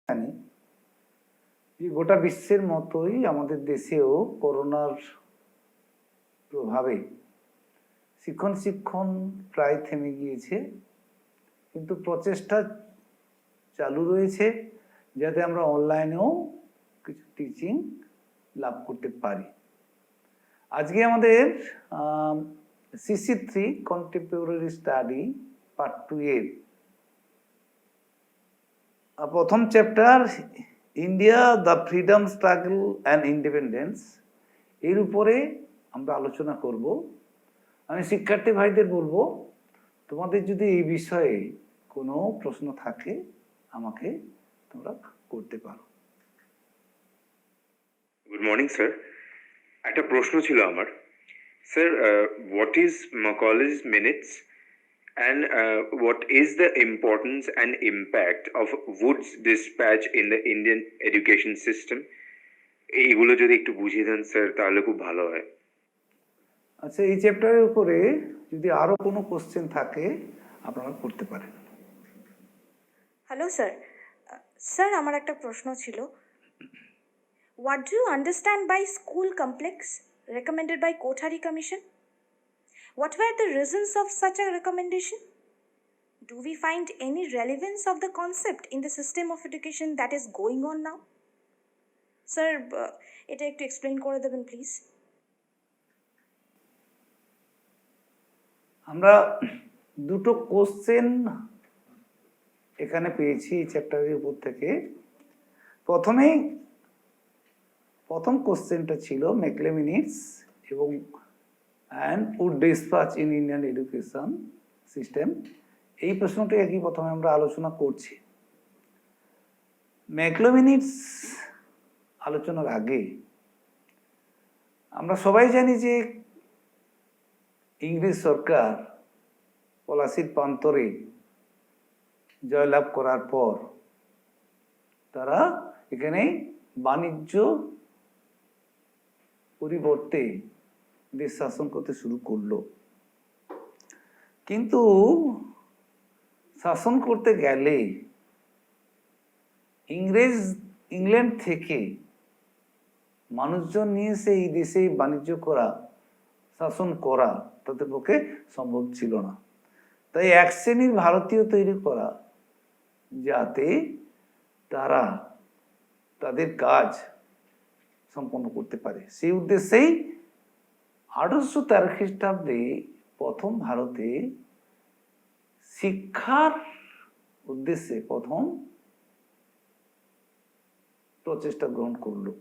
জানি যে গোটা বিশ্বের মতোই আমাদের দেশেও করোনার প্রভাবে শিক্ষণ প্রায় থেমে গিয়েছে, কিন্তু প্রচেষ্টা চালু রয়েছে যাতে আমরা অনলাইনেও কিছু টিচিং লাভ করতে পারি। আজকে আমাদের CC3 কন্টেম্পোরারি স্টাডি পার্ট 2 এর প্রথম chapter India the freedom struggle and independence এর উপরে আমরা আলোচনা করব। আমি শিক্ষার্থী ভাইদের বলবো, তোমাদের যদি এই বিষয়ে কোনো প্রশ্ন থাকে আমাকে তোমরা করতে পারো। গুড মর্নিং স্যার, একটা প্রশ্ন ছিল আমার। Sir, what is Macaulay's minutes and what is the importance and impact of Wood's dispatch in the Indian education system? এইগুলো যদি একটু বুঝিয়ে দেন স্যার তাহলে খুব ভালো হয়। আচ্ছা, এই চ্যাপ্টারের উপরে যদি আরো কোনো কোশ্চেন থাকে আপনারা করতে পারেন। Hello sir. স্যার, আমার একটা প্রশ্ন ছিল। What do you understand by school complex recommended by Kothari Commission? What were the reasons of such a recommendation? Do we find any relevance of the concept in the system of education that is going on now? Sir, এটা একটু explain করে দেবেন please. আমরা দুটো question এখানে পেয়েছি এই চ্যাপ্টারের উপর থেকে। প্রথম কোশ্চেনটা ছিল ম্যাকলে মিনিটস এবং and Wood dispatch in Indian education system. এই প্রশ্নটি একই প্রথমে আমরা আলোচনা করছি। ম্যাকলে মিনিটস আলোচনার আগে আমরা সবাই জানি যে ইংরেজ সরকার পলাশির প্রান্তরে জয়লাভ করার পর তারা এখানে বাণিজ্য পরিবর্তে দেশ শাসন করতে শুরু করলো। কিন্তু শাসন করতে গেলে ইংল্যান্ড থেকে মানুষজন নিয়ে এসে এই দেশে বাণিজ্য করা, শাসন করা তাদের পক্ষে সম্ভব ছিল না। তাই এক শ্রেণীর ভারতীয় তৈরি করা যাতে তারা তাদের কাজ সম্পন্ন করতে পারে, সেই উদ্দেশ্যেই 1813 খ্রিস্টাব্দে প্রথম ভারতে শিক্ষার উদ্দেশ্যে প্রথম প্রচেষ্টা গ্রহণ করলো।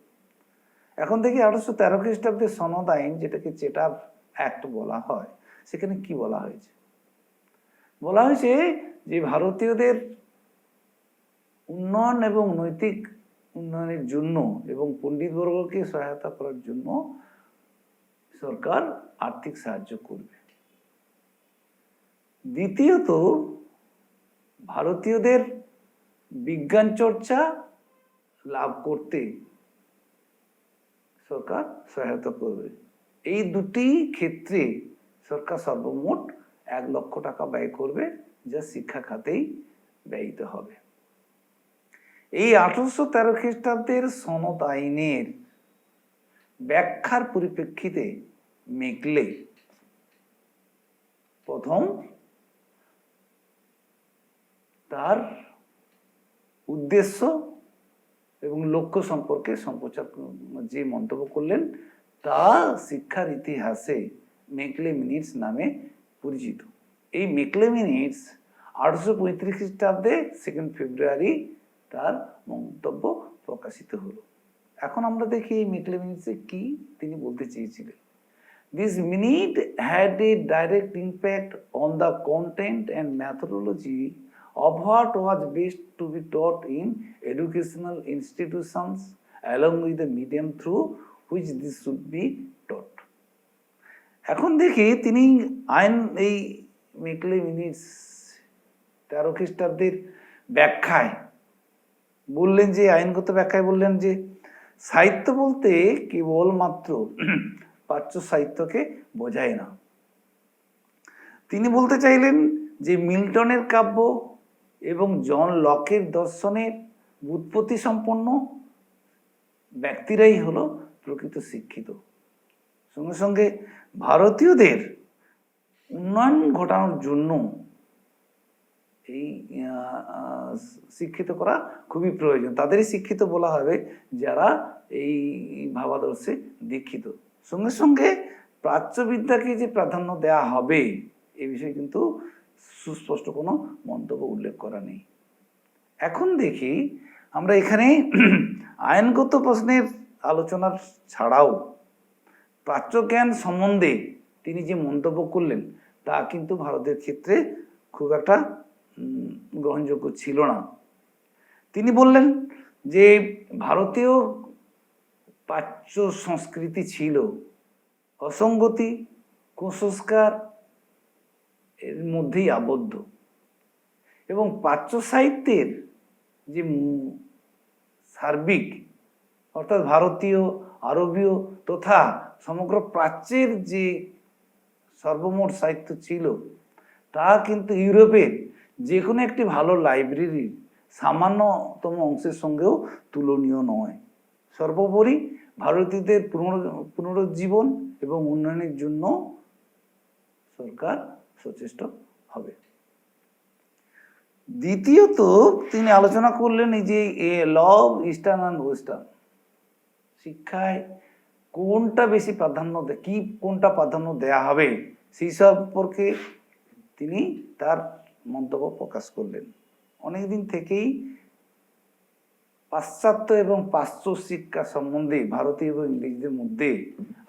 এখন থেকে 1813 খ্রিস্টাব্দে সনদ আইন, যেটাকে চেটার অ্যাক্ট বলা হয়, সেখানে কি বলা হয়েছে? বলা হয়েছে যে ভারতীয়দের উন্নয়ন এবং নৈতিক উন্নয়নের জন্য এবং পণ্ডিতবর্গকে সহায়তা করার জন্য সরকার আর্থিক সাহায্য করবে। দ্বিতীয়ত, ভারতীয়দের বিজ্ঞান চর্চা লাভ করতে সরকার সহায়তা করবে। এই দুটি ক্ষেত্রে সরকার সর্বমোট 1 লক্ষ টাকা ব্যয় করবে, যা শিক্ষা খাতেই ব্যয়িত হবে। এই 1813 খ্রিস্টাব্দের সনদ আইনের ব্যাখ্যার পরিপ্রেক্ষিতে মেকলে প্রথম তার উদ্দেশ্য এবং লক্ষ্য সম্পর্কে সম্প্রচার যে মন্তব্য করলেন তা শিক্ষার ইতিহাসে মেকলে মিনিটস নামে পরিচিত। এই মেকলে মিনিটস 1835 খ্রিস্টাব্দে 2 ফেব্রুয়ারি তার মন্তব্য প্রকাশিত হলো। এখন আমরা দেখি এই মেকলে মিনিটসে কি তিনি বলতে চেয়েছিলেন। This minute had a direct impact on the content and methodology of what was best to be taught in educational institutions, along with the medium through which this should be taught. এখন দেখি তিনি এই Macaulay minutes 13 খ্রিস্টাব্দের ব্যাখ্যায় বললেন, যে আইনগত ব্যাখ্যায় বললেন যে সাহিত্য বলতে কেবলমাত্র প্রাচ্য সাহিত্যকে বোঝায় না। তিনি বলতে চাইলেন যে মিল্টনের কাব্য এবং জন লকের দর্শনের বুৎপত্তি সম্পন্ন ব্যক্তিরাই হলো প্রকৃত শিক্ষিত। সঙ্গে সঙ্গে ভারতীয়দের উন্নয়ন ঘটানোর জন্য এই শিক্ষিত করা খুবই প্রয়োজন। তাদেরই শিক্ষিত বলা হবে যারা এই ভাবাদর্শে দীক্ষিত। সঙ্গে সঙ্গে প্রাচ্যবিদ্যাকে যে প্রাধান্য দেয়া হবে এই বিষয়ে কিন্তু সুস্পষ্ট কোনো মন্তব্য উল্লেখ করা নেই। এখন দেখি আমরা এখানে আইনগত প্রশ্নের আলোচনার ছাড়াও প্রাচ্যজ্ঞান সম্বন্ধে তিনি যে মন্তব্য করলেন তা কিন্তু ভারতের ক্ষেত্রে খুব একটা গ্রহণযোগ্য ছিল না। তিনি বললেন যে ভারতীয় প্রাচ্য সংস্কৃতি ছিল অসঙ্গতি, কুসংস্কার এর মধ্যেই আবদ্ধ এবং প্রাচ্য সাহিত্যের যে সার্বিক অর্থাৎ ভারতীয়, আরবীয় তথা সমগ্র প্রাচ্যের যে সর্বমোট সাহিত্য ছিল তা কিন্তু ইউরোপের যে কোনো একটি ভালো লাইব্রেরির সামান্যতম অংশের সঙ্গেও তুলনীয় নয়। সর্বোপরি ভারতীয়দের পুনরুজ্জীবন এবং উন্নয়নের জন্য সরকার সচেষ্ট হবে। দ্বিতীয়ত তিনি আলোচনা করলেন এই যে law of eastern and western, শিক্ষায় কোনটা বেশি প্রাধান্য কোনটা প্রাধান্য দেয়া হবে সেই সম্পর্কে তিনি তার মন্তব্য প্রকাশ করলেন। অনেকদিন থেকেই পাশ্চাত্য এবং পাশ্চ শিক্ষা সম্বন্ধে ভারতীয় এবং ইংরেজদের মধ্যে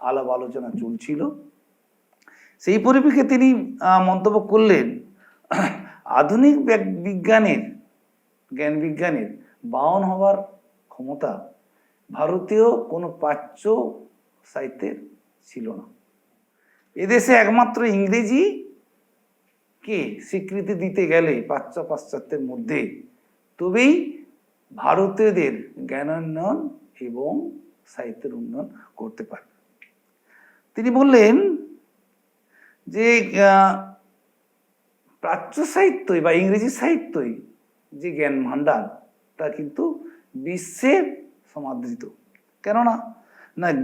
আলাপ আলোচনা চলছিল। সেই পরিপ্রেক্ষিতে তিনি মন্তব্য করলেন আধুনিক জ্ঞান বিজ্ঞানের বাহন হওয়ার ক্ষমতা ভারতীয় কোনো প্রাচ্য সাহিত্যের ছিল না। এদেশে একমাত্র ইংরেজি কে স্বীকৃতি দিতে গেলে পাশ্চাত্যের মধ্যে তবেই ভারতীয়দের জ্ঞানোন্নয়ন এবং সাহিত্যের উন্নয়ন করতে পারবে। তিনি বললেন যে প্রাচ্য সাহিত্যই বা ইংরেজি সাহিত্যই যে জ্ঞান ভাণ্ডার তা কিন্তু বিশ্বের সমাদৃত। কেননা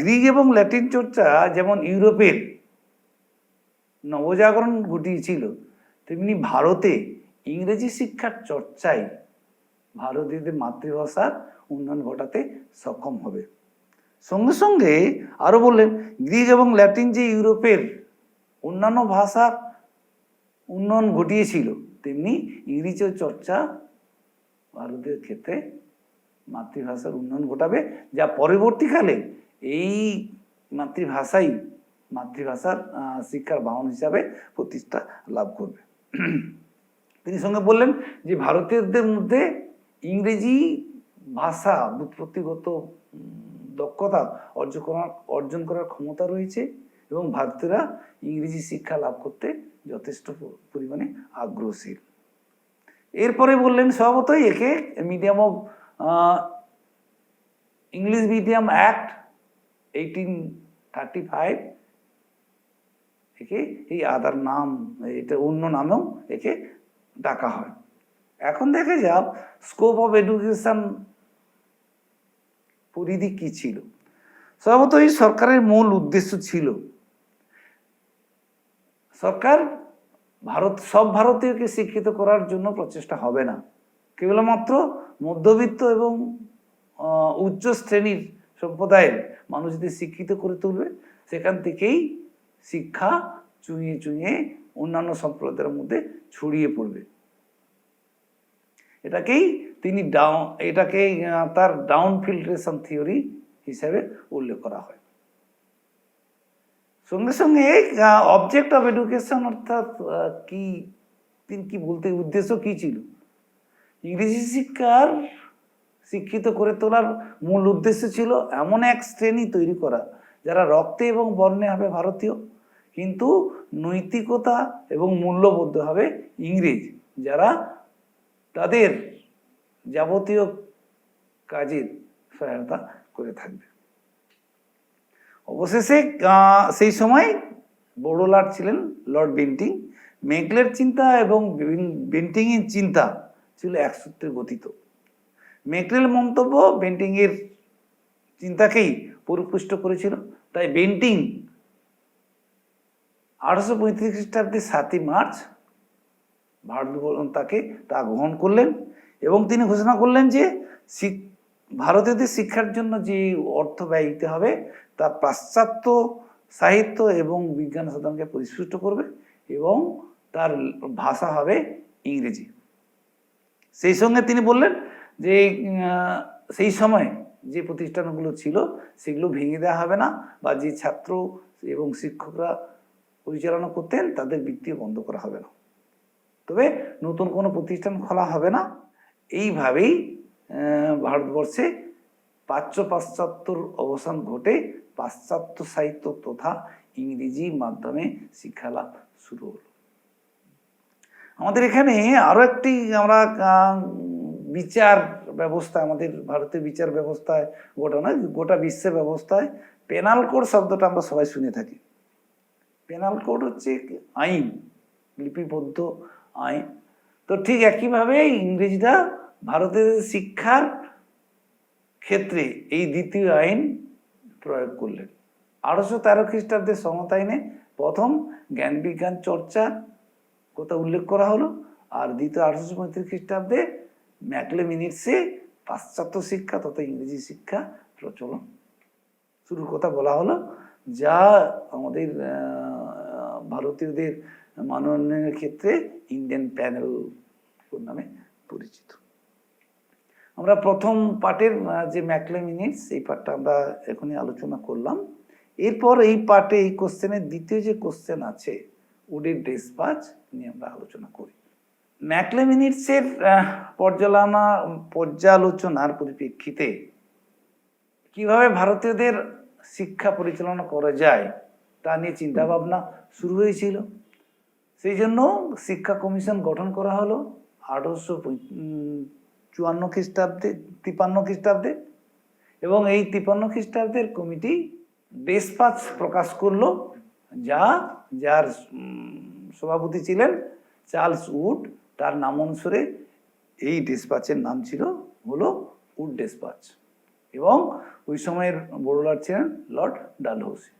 গ্রিক এবং ল্যাটিন চর্চা যেমন ইউরোপের নবজাগরণ ঘটিয়েছিল, তেমনি ভারতে ইংরেজি শিক্ষার চর্চায় ভারতীয়দের মাতৃভাষার উন্নয়ন ঘটাতে সক্ষম হবে। সঙ্গে সঙ্গে আরো বললেন গ্রিক এবং ল্যাটিন যে ইউরোপের অন্যান্য ভাষার উন্নয়ন ঘটিয়েছিল, তেমনি ইংরেজি চর্চা ভারতের ক্ষেত্রে মাতৃভাষার উন্নয়ন ঘটাবে, যা পরবর্তীকালে এই মাতৃভাষার শিক্ষার বাহন হিসাবে প্রতিষ্ঠা লাভ করবে। তিনি সঙ্গে বললেন যে ভারতীয়দের মধ্যে ইংরেজি ভাষা ব্যুৎপত্তিগত দক্ষতা অর্জন করার ক্ষমতা রয়েছে এবং ভারতীয়রা ইংরেজি শিক্ষা লাভ করতে যথেষ্ট পরিমাণে আগ্রহশীল। এরপরে বললেন স্বভাবতই একে medium of English medium act 1835 একে এই আদার নাম, এটা অন্য নামেও একে ডাকা হয়। এখন দেখা যাক স্কোপ অফ এডুকেশন পরিধি কি ছিল। স্বভাবতই সরকারের মূল উদ্দেশ্য ছিল সরকার সব ভারতীয়কে শিক্ষিত করার জন্য প্রচেষ্টা হবে না, কেবলমাত্র মধ্যবিত্ত এবং উচ্চ শ্রেণীর সম্প্রদায়ের মানুষদের শিক্ষিত করে তুলবে। সেখান থেকেই শিক্ষা চুঁইয়ে চুঁইয়ে অন্যান্য সম্প্রদায়ের মধ্যে ছড়িয়ে পড়বে। এটাকে তার ডাউন ফিল্ট্রেশন থিওরি হিসাবে উল্লেখ করা হয়। সঙ্গে সঙ্গে অবজেক্ট অফ এডুকেশন অর্থাৎ তিনি কি বলতে উদ্দেশ্য কি ছিল, ইংরেজি শিক্ষিত করে তোলার মূল উদ্দেশ্য ছিল এমন এক শ্রেণী তৈরি করা যারা রক্তে এবং বর্ণে হবে ভারতীয়, কিন্তু নৈতিকতা এবং মূল্যবোধ হবে ইংরেজ, যারা তাদের যাবতীয় কাজের সহায়তা করে থাকবে। অবশেষে সেই সময় বড় লর্ড ছিলেন লর্ড বেন্টিং। মেকলের চিন্তা এবং বেন্টিংয়ের চিন্তা ছিল এক সূত্রে গঠিত। মেকলের মন্তব্য বেন্টিংয়ের চিন্তাকেই পরিপুষ্ট করেছিল। তাই বেন্টিং 1835 খ্রিস্টাব্দে 7ই মার্চ তাকে তা গ্রহণ করলেন এবং তিনি ঘোষণা করলেন যে ভারতীয়দের শিক্ষার জন্য যে অর্থ ব্যয় দিতে হবে তা পাশ্চাত্য সাহিত্য এবং বিজ্ঞান সাধনকে পরিস্ফুট করবে এবং তার ভাষা হবে ইংরেজি। সেই সঙ্গে তিনি বললেন যে সেই সময় যে প্রতিষ্ঠানগুলো ছিল সেগুলো ভেঙে দেওয়া হবে না, বা যে ছাত্র এবং শিক্ষকরা পরিচালনা করতেন তাদের বৃত্তিও বন্ধ করা হবে না, তবে নতুন কোনো প্রতিষ্ঠান খোলা হবে না। এইভাবেই ভারতবর্ষে পাশ্চাত্যর অবসান ঘটে, পাশ্চাত্য সাহিত্য তথা ইংরেজি মাধ্যমে শিক্ষালাভ শুরু হলো। আমাদের এখানে আরো একটি আমরা বিচার ব্যবস্থা, আমাদের ভারতের বিচার ব্যবস্থায় গোটা বিশ্বের ব্যবস্থায় পেনাল কোড শব্দটা আমরা সবাই শুনে থাকি। পেনাল কোড হচ্ছে আইন, লিপিবদ্ধ আইন। তো ঠিক একইভাবে ইংরেজরা ভারতের শিক্ষার ক্ষেত্রে এই দ্বিতীয় আইন প্রয়োগ করলেন। 1813 খ্রিস্টাব্দে সমতা আইনে প্রথম জ্ঞান বিজ্ঞান চর্চা কথা উল্লেখ করা হলো, আর দ্বিতীয় 1835 খ্রিস্টাব্দে ম্যাকলে মিনিটসে পাশ্চাত্য শিক্ষা তথা ইংরেজি শিক্ষা প্রচলন শুরুর কথা বলা হলো, যা আমাদের ভারতীয়দের মানোন্নয়নের ক্ষেত্রে ইন্ডিয়ান প্যানেল নামে পরিচিত। আমরা প্রথম পার্টের যে ম্যাকলে মিনিটস, এই পার্টটা আমরা এখনই আলোচনা করলাম। এরপর এই পার্টে এই কোশ্চেনের দ্বিতীয় যে কোশ্চেন আছে উডের ডেসপাচ নিয়ে আমরা আলোচনা করি। ম্যাকলে মিনিটসের পর্যালোচনার পরিপ্রেক্ষিতে কিভাবে ভারতীয়দের শিক্ষা পরিচালনা করা যায় তা নিয়ে চিন্তা ভাবনা শুরু হয়েছিল। সেই জন্য শিক্ষা কমিশন গঠন করা হলো 1854 খ্রিস্টাব্দে 53 খ্রিস্টাব্দে, এবং এই 53 খ্রিস্টাব্দের কমিটি ডেসপাচ প্রকাশ করলো, যার সভাপতি ছিলেন চার্লস উড। তার নাম অনুসারে এই ডেসপাচের নাম হলো উড ডেসপাচ, এবং ওই সময়ের বড় লর্ড ছিলেন লর্ড ডালহৌসি।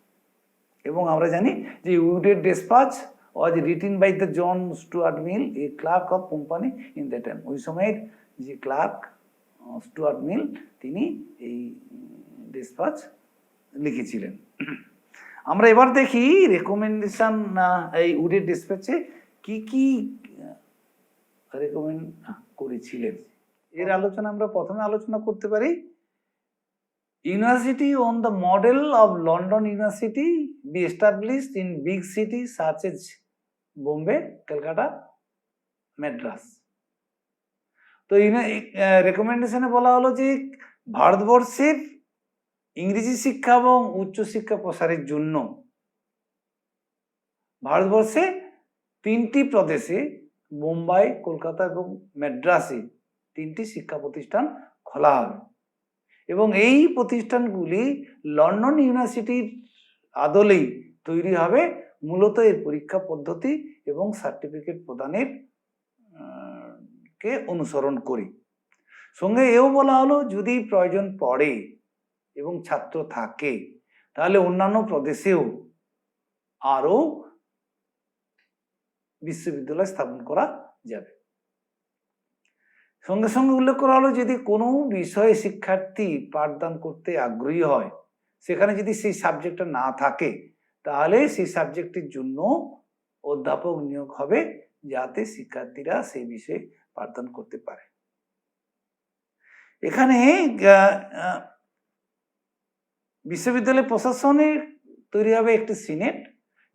এবং আমরা জানি যে উডের despatch was written by the John Stuart Mill, a clerk of company in the time. ওই সময়ের যে ক্লার্ক স্টুয়ার্ট মিল তিনি এই ডেসপাচ লিখেছিলেন। আমরা এবার দেখি রেকমেন্ডেশন এই উডের ডেসপাচে কি কি রেকমেন্ড করেছিলেন। এর আলোচনা আমরা প্রথমে আলোচনা করতে পারি। University on the model of London University be established in big cities such as Bombay, Calcutta, Madras. তো রেকমেন্ডেশনে বলা হলো যে ভারতবর্ষের ইংরেজি শিক্ষা এবং উচ্চশিক্ষা প্রসারের জন্য ভারতবর্ষে 3টি প্রদেশে বোম্বাই, কলকাতা এবং মাদ্রাসে 3টি শিক্ষা প্রতিষ্ঠান খোলা হবে, এবং এই প্রতিষ্ঠানগুলি লন্ডন ইউনিভার্সিটির আদলেই তৈরি হবে, মূলত এর পরীক্ষা পদ্ধতি এবং সার্টিফিকেট প্রদানের কে অনুসরণ করি। সঙ্গে এও বলা হলো যদি প্রয়োজন পড়ে এবং ছাত্র থাকে তাহলে অন্যান্য প্রদেশেও আরো বিশ্ববিদ্যালয় স্থাপন করা যাবে। সঙ্গে সঙ্গে উল্লেখ করা হলো যদি কোনো বিষয়ে শিক্ষার্থী পাঠদান করতে আগ্রহী হয়, সেখানে যদি সেই সাবজেক্টটা না থাকে তাহলে সেই সাবজেক্টের জন্য অধ্যাপক নিয়োগ হবে, যাতে শিক্ষার্থীরা সেই বিষয়ে পাঠদান করতে পারে। এখানে বিশ্ববিদ্যালয় প্রশাসনে তৈরি হবে একটি সিনেট,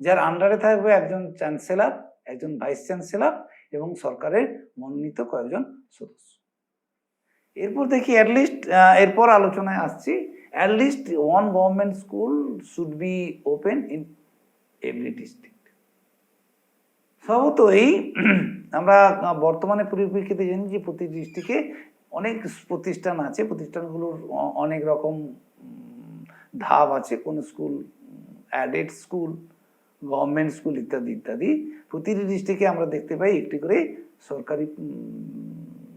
যার আন্ডারে থাকবে একজন চ্যান্সেলর, একজন ভাইস চ্যান্সেলর এবং সরকারের মনোনীত কয়েকজন সদস্য। এরপর দেখি এরপর আলোচনায় আসছি at least one government school should be open in every district. সম্ভবত এই আমরা বর্তমানে পরিপ্রেক্ষিতে জানি যে প্রতি ডিস্ট্রিক্টে অনেক প্রতিষ্ঠান আছে, প্রতিষ্ঠানগুলোর অনেক রকম ধাপ আছে, কোন school added school, government school ইত্যাদি ইত্যাদি। প্রতিটি ডিস্ট্রিক্টে আমরা দেখতে পাই একটি করে সরকারি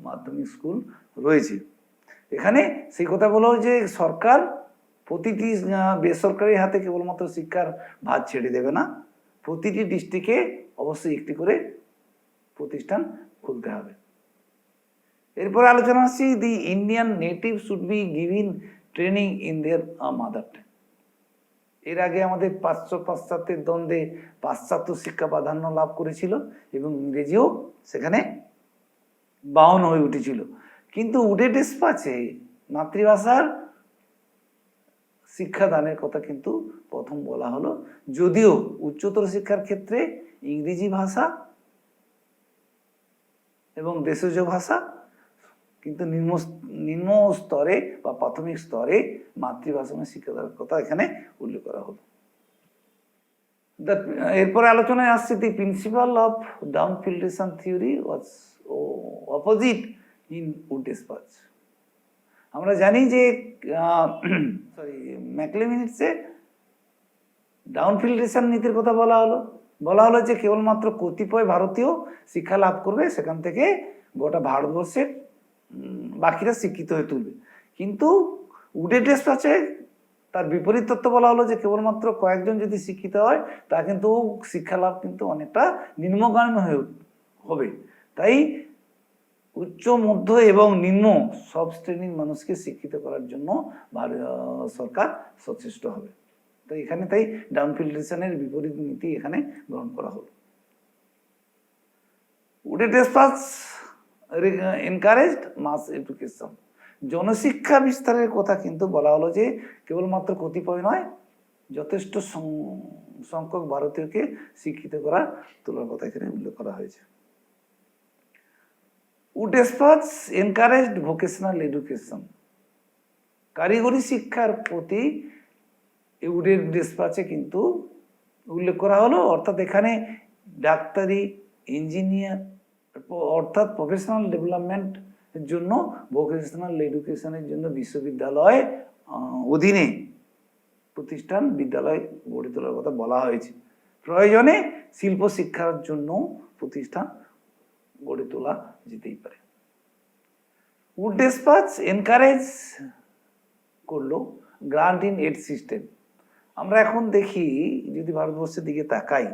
মাধ্যমিক স্কুল রয়েছে। এখানে সেই কথা বলা হয় যে সরকার প্রতিটি বেসরকারি হাতে কেবলমাত্র শিক্ষার ভার ছেড়ে দেবে না, প্রতিটি ডিস্ট্রিক্টে অবশ্যই একটি করে প্রতিষ্ঠান খুলতে হবে। এরপরে আলোচনা আসছি the Indian native should be given training in their mother tongue. এর আগে আমাদের পাশ্চাত্যের দ্বন্দ্বে পাশ্চাত্য শিক্ষা প্রাধান্য লাভ করেছিল এবং ইংরেজিও সেখানে বাহন হয়ে উঠেছিল, কিন্তু উডেডিসপাচে মাতৃভাষার শিক্ষাদানের কথা কিন্তু প্রথম বলা হলো, যদিও উচ্চতর শিক্ষার ক্ষেত্রে ইংরেজি ভাষা এবং দেশজ ভাষা, কিন্তু নিম্ন স্তরে বা প্রাথমিক স্তরে মাতৃভাষা শিক্ষাদানের কথা এখানে উল্লেখ করা হলো। এরপরে আলোচনায় আসছে the principal of down filtration theory was opposite in Wood's despatch. আমরা জানি যে ম্যাকলেমিনিটসে ডাউন ফিল্ট্রেশন নীতির কথা বলা হলো যে কেবলমাত্র কতিপয় ভারতীয় শিক্ষা লাভ করবে, সেখান থেকে গোটা ভারতবর্ষের বাকিরা শিক্ষিত হয়ে তুলবে। কিন্তু উডেডিসপাচে তার বিপরীত তত্ত্ব বলা হলো যে কেবলমাত্র কয়েকজন যদি শিক্ষিত হয় তা কিন্তু শিক্ষা লাভ কিন্তু অনেকটা নিম্নগামী হবে। তাই উচ্চ, মধ্য এবং নিম্ন সব শ্রেণীর মানুষকে শিক্ষিত করার জন্য সরকার সচেষ্ট হবে। তো এখানে তাই ডাউন ফিল্ট্রেশনের বিপরীত নীতি এখানে গ্রহণ করা হলো। উডেডিসপাচ এনকারেজড মাস এডুকেশন, জনশিক্ষা বিস্তারের কথা কিন্তু বলা হলো যে কেবলমাত্র কতিপয় নয়, যথেষ্ট সংখ্যক ভারতীয়কে শিক্ষিত করার তোলার কথা এখানে উল্লেখ করা হয়েছে। উডেসপাচ এনকারেজড ভোকেশনাল এডুকেশন, কারিগরি শিক্ষার প্রতি উডেসপাচে কিন্তু উল্লেখ করা হলো, অর্থাৎ এখানে ডাক্তারি, ইঞ্জিনিয়ার অর্থাৎ প্রফেশনাল ডেভেলপমেন্ট এর জন্য ভোকেশনাল এডুকেশনের জন্য বিশ্ববিদ্যালয় অধীনে প্রতিষ্ঠান, বিদ্যালয় গড়ে তোলার কথা বলা হয়েছে। প্রয়োজনে শিল্প শিক্ষার জন্য প্রতিষ্ঠান গড়ে তোলা যেতেই পারে। উডেসপাচ এনকারেজ করলো গ্রান্ট ইন এড সিস্টেম। আমরা এখন দেখি, যদি ভারতবর্ষের দিকে তাকাই,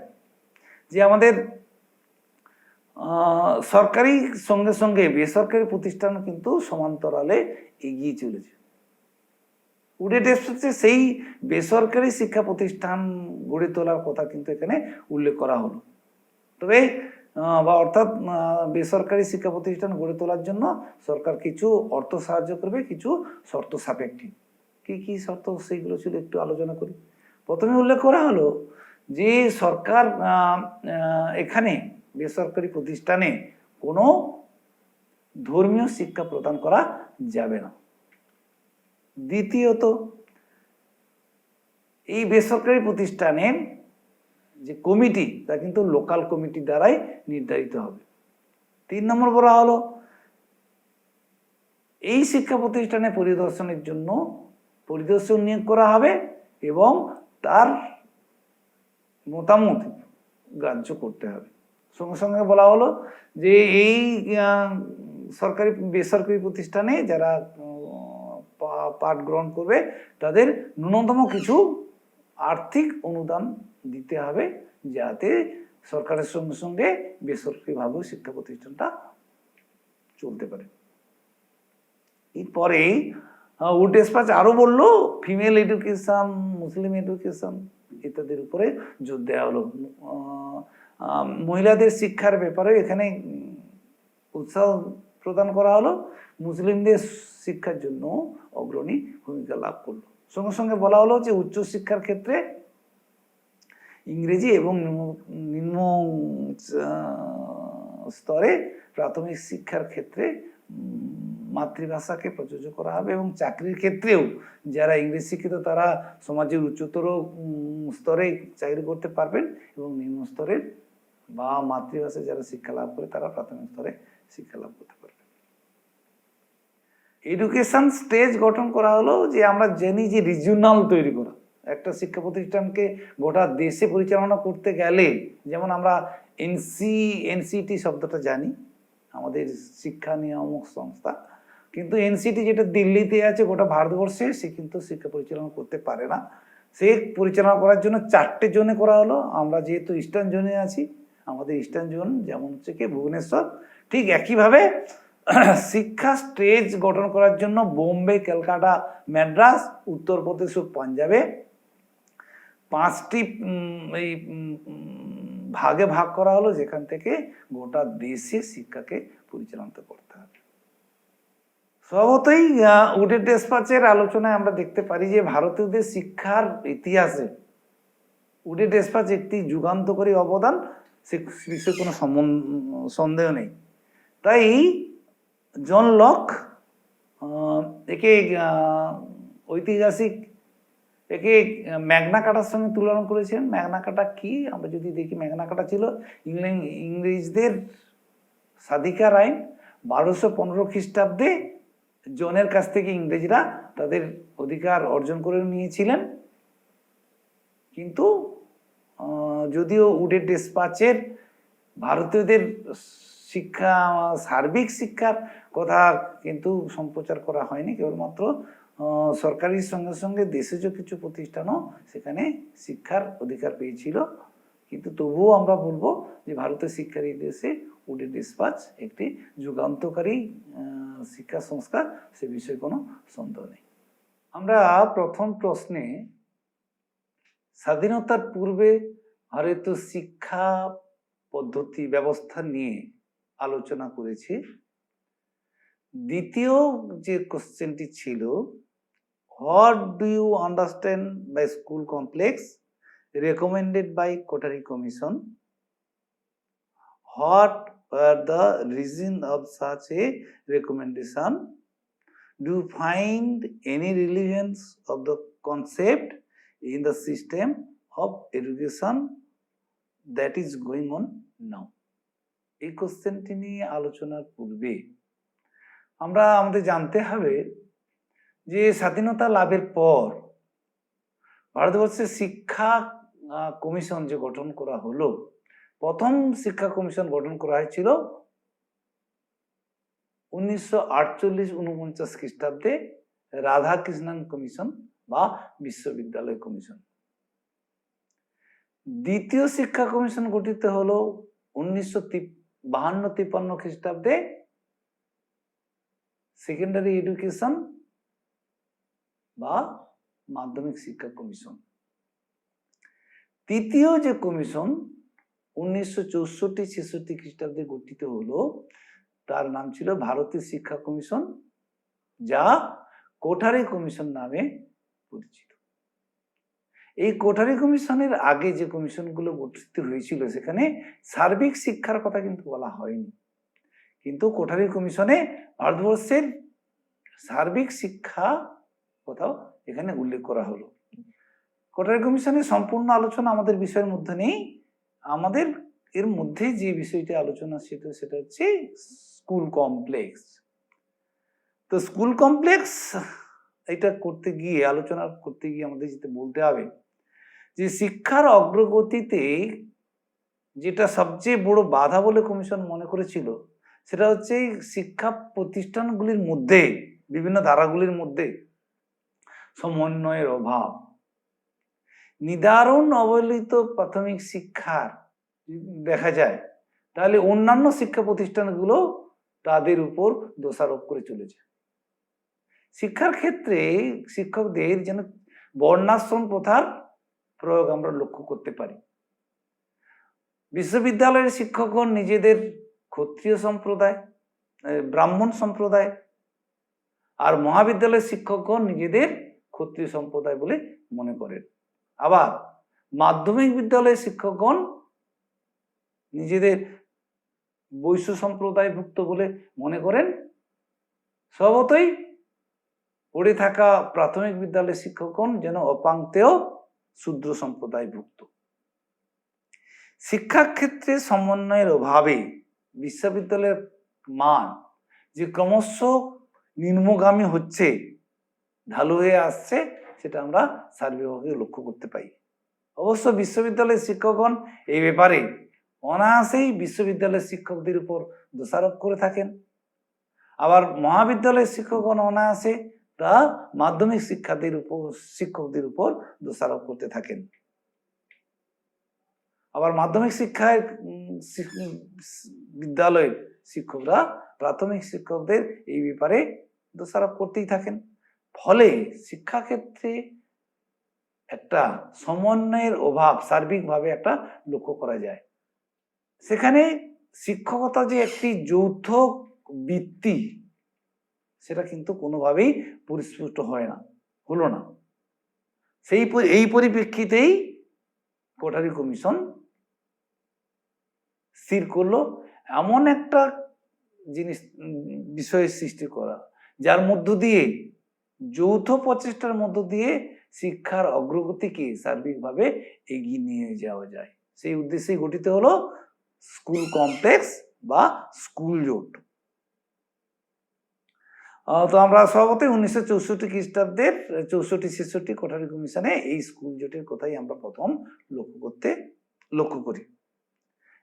যে আমাদের সরকারি সঙ্গে সঙ্গে বেসরকারি প্রতিষ্ঠান কিন্তু সমান্তরালে এগিয়ে চলেছে। উডেডিসপাচে সেই বেসরকারি শিক্ষা প্রতিষ্ঠান গড়ে তোলার কথা কিন্তু এখানে উল্লেখ করা হলো। তবে অর্থাৎ বেসরকারি শিক্ষা প্রতিষ্ঠান গড়ে তোলার জন্য সরকার কিছু অর্থ সাহায্য করবে, কিছু শর্ত সাপেক্ষে। কি কি শর্ত সেইগুলো ছিল একটু আলোচনা করি। প্রথমে উল্লেখ করা হলো যে সরকার এখানে বেসরকারি প্রতিষ্ঠানে কোনো ধর্মীয় শিক্ষা প্রদান করা যাবে না। দ্বিতীয়ত, এই বেসরকারি প্রতিষ্ঠানের যে কমিটি তা কিন্তু লোকাল কমিটি দ্বারাই নির্ধারিত হবে। 3 নম্বর বলা হলো এই শিক্ষা প্রতিষ্ঠানে পরিদর্শনের জন্য পরিদর্শক নিয়োগ করা হবে এবং তার মতামত গ্রাহ্য করতে হবে। সঙ্গে সঙ্গে বলা হলো যে এই সরকারি বেসরকারি প্রতিষ্ঠানে যারা পাঠ গ্রহণ করবে তাদের ন্যূনতম কিছু আর্থিক অনুদান দিতে হবে, যাতে সরকারের সঙ্গে সঙ্গে বেসরকারিভাবেও শিক্ষা প্রতিষ্ঠানটা চলতে পারে। এরপরে উডেসপাচ আরো বললো ফিমেল এডুকেশন, মুসলিম এডুকেশন ইত্যাদির উপরে জোর দেওয়া হলো। মহিলাদের শিক্ষার ব্যাপারে এখানে উৎসাহ প্রদান করা হলো, মুসলিমদের শিক্ষার জন্য অগ্রণী ভূমিকা লাভ করলো। সঙ্গে সঙ্গে বলা হলো যে উচ্চশিক্ষার ক্ষেত্রে ইংরেজি এবং নিম্ন স্তরে প্রাথমিক শিক্ষার ক্ষেত্রে মাতৃভাষাকে প্রযোজ্য করা হবে এবং চাকরির ক্ষেত্রেও যারা ইংরেজি শিক্ষিত তারা সমাজের উচ্চতর স্তরে চাকরি করতে পারবেন এবং নিম্ন স্তরের বা মাতৃভাষায় যারা শিক্ষা লাভ করে তারা প্রাথমিক স্তরে শিক্ষা লাভ করতে পারবে। এডুকেশন স্টেজ গঠন করা হলো, যে আমরা জানি যে রিজিওনাল তৈরি করা, একটা শিক্ষা প্রতিষ্ঠানকে গোটা দেশে পরিচালনা করতে গেলে, যেমন আমরা এনসিটি শব্দটা জানি, আমাদের শিক্ষা নিয়ামক সংস্থা, কিন্তু এনসিটি যেটা দিল্লিতে আছে গোটা ভারতবর্ষে, সে কিন্তু শিক্ষা পরিচালনা করতে পারে না। সে পরিচালনা করার জন্য 4টে জোনে করা হলো। আমরা যেহেতু ইস্টার্ন জোনে আছি, আমাদের ইস্টার্ন জোন যেমন হচ্ছে কি ভুবনেশ্বর, ঠিক একইভাবে শিক্ষা স্টেজ গঠন করার জন্য বোম্বে, ক্যালকাটা, ম্যাড্রাস, উত্তরপ্রদেশ ও পাঞ্জাবে 5টি এই ভাগে ভাগ করা হলো, যেখান থেকে গোটা দেশে শিক্ষাকে পরিচালনা করতে হবে। স্বভাবতই উডে ডেসপাচের আলোচনায় আমরা দেখতে পারি যে ভারতীয়দের শিক্ষার ইতিহাসে উডে ডেসপাচ একটি যুগান্তকারী অবদান, সে বিষয়ে কোনো সন্দেহ নেই। তাই জন লক একে ঐতিহাসিক একে ম্যাগনা কার্টার সঙ্গে তুলনা করেছেন। ম্যাগনা কার্টা কি আমরা যদি দেখি, ম্যাগনা কার্টা ছিল ইংরেজদের স্বাধিকার আইন। 1215 খ্রিস্টাব্দে জনের কাছ থেকে ইংরেজরা তাদের অধিকার অর্জন করে নিয়েছিলেন। কিন্তু যদিও উডে ডেসপাচের ভারতীয়দের শিক্ষা, সার্বিক শিক্ষার কথা কিন্তু সম্প্রচার করা হয়নি, কেবলমাত্র সরকারির সঙ্গে সঙ্গে দেশজ কিছু প্রতিষ্ঠানও সেখানে শিক্ষার অধিকার পেয়েছিল। কিন্তু তবুও আমরা বলবো যে ভারতের শিক্ষার ইতিহাসে উডে ডেসপাচ একটি যুগান্তকারী শিক্ষা সংস্কার, সে বিষয়ে কোনো সন্দেহ নেই। আমরা প্রথম প্রশ্নে স্বাধীনতার পূর্বে ভারতীয় শিক্ষা পদ্ধতি ব্যবস্থা নিয়ে আলোচনা করেছি। দ্বিতীয় যে কোশ্চেনটি ছিল, what do you understand by school complex recommended by Kothari Commission? What were the reason of such a recommendation? Do you find any relevance of the concept in the system of education that is going on now? এই কোশ্চেনটি নিয়ে আলোচনার পূর্বে আমরা আমাদের জানতে হবে যে স্বাধীনতা লাভের পর ভারতবর্ষের শিক্ষা কমিশন যে গঠন করা হলো, প্রথম শিক্ষা কমিশন গঠন করা হয়েছিল 1948-49 খ্রিস্টাব্দে রাধাকৃষ্ণন কমিশন বা বিশ্ববিদ্যালয় কমিশন। দ্বিতীয় শিক্ষা কমিশন গঠিত হলো 1952-53 খ্রিস্টাব্দে সেকেন্ডারি এডুকেশন বা মাধ্যমিক শিক্ষা কমিশন। তৃতীয় যে কমিশন 1964-66 খ্রিস্টাব্দে গঠিত হলো, তার নাম ছিল ভারতীয় শিক্ষা কমিশন, যা কোঠারি কমিশন নামে পরিচিত। এই কোঠারি কমিশনের আগে যে কমিশনগুলো গঠিত হয়েছিল সেখানে সার্বিক শিক্ষার কথা কিন্তু বলা হয়নি, কিন্তু কোঠারি কমিশনে ভারতবর্ষের সার্বিক শিক্ষা কোথাও এখানে উল্লেখ করা হলো। কোঠারি কমিশনের সম্পূর্ণ আলোচনা আমাদের বিষয়ের মধ্যে নেই। আমাদের এর মধ্যে যে বিষয়টি আলোচনা সেটা হচ্ছে স্কুল কমপ্লেক্স। তো স্কুল কমপ্লেক্স এটা করতে গিয়ে, আলোচনা করতে গিয়ে আমাদের যেটা বলতে হবে যে শিক্ষার অগ্রগতিতে যেটা সবচেয়ে বড় বাধা বলে কমিশন মনে করেছিল, সেটা হচ্ছে শিক্ষা প্রতিষ্ঠানগুলির মধ্যে, বিভিন্ন ধারাগুলির মধ্যে সমন্বয়ের অভাব। নিদারুণ অবহেলিত প্রাথমিক শিক্ষার দেখা যায়, তাহলে অন্যান্য শিক্ষা প্রতিষ্ঠানগুলো তাদের উপর দোষারোপ করে চলেছে। শিক্ষার ক্ষেত্রে শিক্ষকদের যেন বর্ণাশ্রম প্রথার প্রয়োগ আমরা লক্ষ্য করতে পারি। বিশ্ববিদ্যালয়ের শিক্ষকগণ নিজেদের ক্ষত্রিয় সম্প্রদায়, ব্রাহ্মণ সম্প্রদায়, আর মহাবিদ্যালয়ের শিক্ষকগণ নিজেদের ক্ষত্রিয় সম্প্রদায় বলে মনে করেন। আবার মাধ্যমিক বিদ্যালয়ের শিক্ষকগণ নিজেদের বৈশ্য সম্প্রদায়ভুক্ত বলে মনে করেন। স্বভাবতই পড়ে থাকা প্রাথমিক বিদ্যালয়ের শিক্ষকগণ যেন অপাংক্তেয় শূদ্র সম্প্রদায়ভুক্ত। শিক্ষাক্ষেত্রে সমন্বয়ের অভাবে বিশ্ববিদ্যালয়ের মান যে ক্রমশ নিম্নগামী হচ্ছে, ঢালু হয়ে আসছে, সেটা আমরা সার্বিকভাবে লক্ষ্য করতে পাই। অবশ্য বিশ্ববিদ্যালয়ের শিক্ষকগণ এই ব্যাপারে অনায়াসেই বিশ্ববিদ্যালয়ের শিক্ষকদের উপর দোষারোপ করে থাকেন। আবার মহাবিদ্যালয়ের শিক্ষকগণ অনায়াসে তা মাধ্যমিক শিক্ষকদের উপর দোষারোপ করতে থাকেন। আবার মাধ্যমিক শিক্ষায় বিদ্যালয়ের শিক্ষকরা প্রাথমিক শিক্ষকদের এই ব্যাপারে দোষারোপ করতেই থাকেন। ফলে শিক্ষাক্ষেত্রে একটা সমন্বয়ের অভাব সার্বিকভাবে একটা লক্ষ্য করা যায়। সেখানে শিক্ষকতা যে একটি যৌথ বৃত্তি সেটা কিন্তু কোনোভাবেই পরিস্ফুট হলো না। এই পরিপ্রেক্ষিতেই কোঠারি কমিশন স্থির করলো এমন একটা বিষয়ের সৃষ্টি করা যার মধ্য দিয়ে যৌথ প্রচেষ্টার মধ্য দিয়ে শিক্ষার অগ্রগতিকে সার্বিকভাবে এগিয়ে নিয়ে যাওয়া যায়। সেই উদ্দেশ্যে গঠিত হলো স্কুল কমপ্লেক্স বা স্কুল জোট। তো আমরা স্বভাবতই 1964 খ্রিস্টাব্দের 64-66 কোঠারি কমিশনে এই স্কুল জোটের কথাই আমরা প্রথম লক্ষ্য করি।